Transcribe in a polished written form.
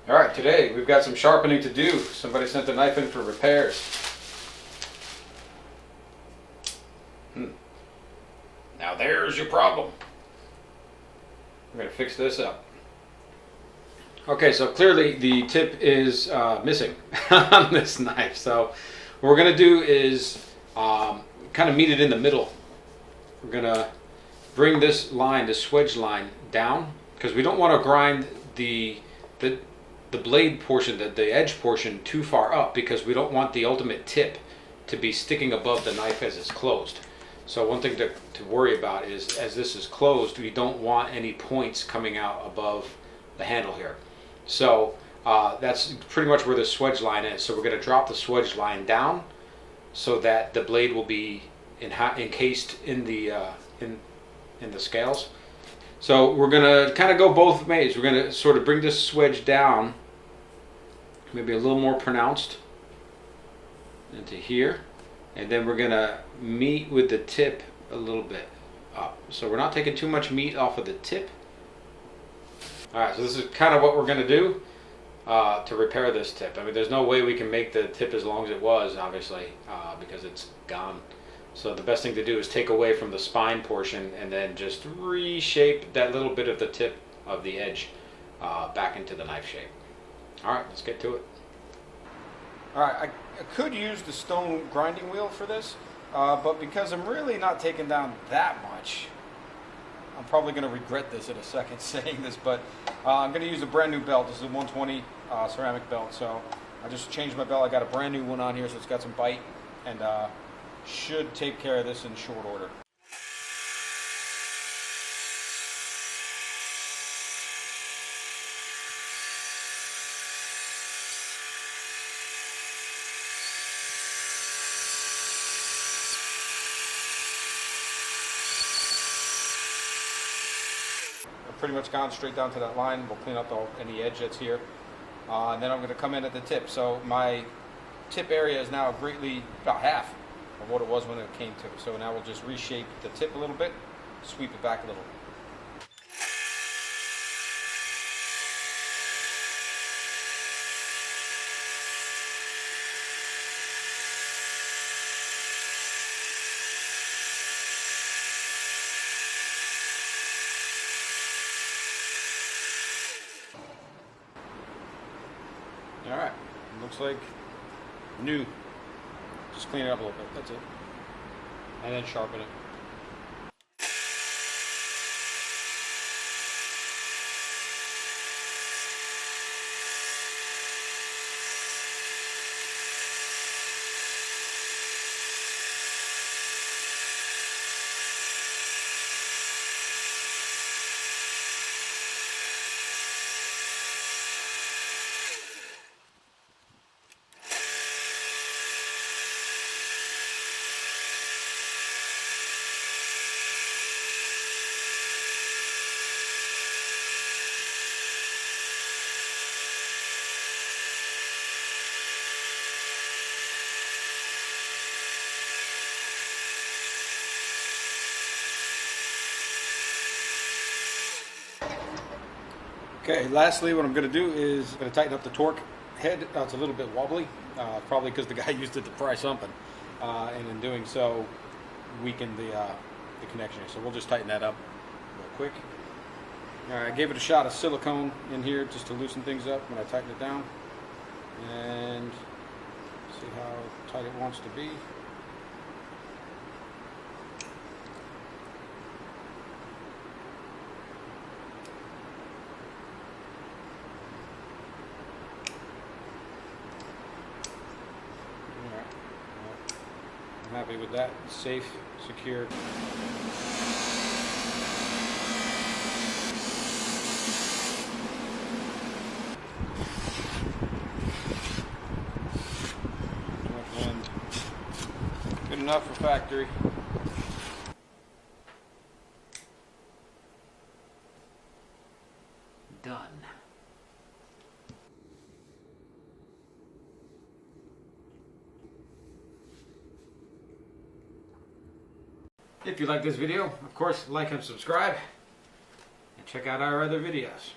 Alright, today we've got some sharpening to do. Somebody sent the knife in for repairs. Now there's your problem. We're going to fix this up. Okay, so clearly the tip is missing on this knife. So what we're going to do is kind of meet it in the middle. We're going to bring this line, the swedge line, down because we don't want to grind the blade portion, the edge portion, too far up because we don't want the ultimate tip to be sticking above the knife as it's closed. So one thing to worry about is as this is closed, we don't want any points coming out above the handle here. So that's pretty much where the swedge line is. So we're going to drop the swedge line down so that the blade will be encased in the scales. So we're going to kind of go both ways. We're going to sort of bring this swedge down, maybe a little more pronounced into here, and then we're going to meet with the tip a little bit up. So we're not taking too much meat off of the tip. Alright, so this is kind of what we're going to do to repair this tip. I mean, there's no way we can make the tip as long as it was, obviously, because it's gone. So the best thing to do is take away from the spine portion and then just reshape that little bit of the tip of the edge back into the knife shape. Alright, let's get to it. Alright, I could use the stone grinding wheel for this, but because I'm really not taking down that much, I'm probably going to regret this in a second saying this, but I'm going to use a brand new belt. This is a 120 ceramic belt, so I just changed my belt. I got a brand new one on here, so it's got some bite, and should take care of this in short order. Pretty much gone straight down to that line. We'll clean up any edge that's here, and then I'm going to come in at the tip. So my tip area is now greatly about half of what it was when it came to. So now we'll just reshape the tip a little bit, sweep it back a little. Alright, looks like new. Just clean it up a little bit, that's it. And then sharpen it. Okay, lastly what I'm going to do is I'm going to tighten up the torque head. It's a little bit wobbly, probably because the guy used it to pry something, and in doing so weakened the connection. So we'll just tighten that up real quick. Alright, I gave it a shot of silicone in here just to loosen things up when I tighten it down, and see how tight it wants to be. I'm happy with that. It's safe, secure. Good enough for factory. Done. If you like this video, of course, like and subscribe, and check out our other videos.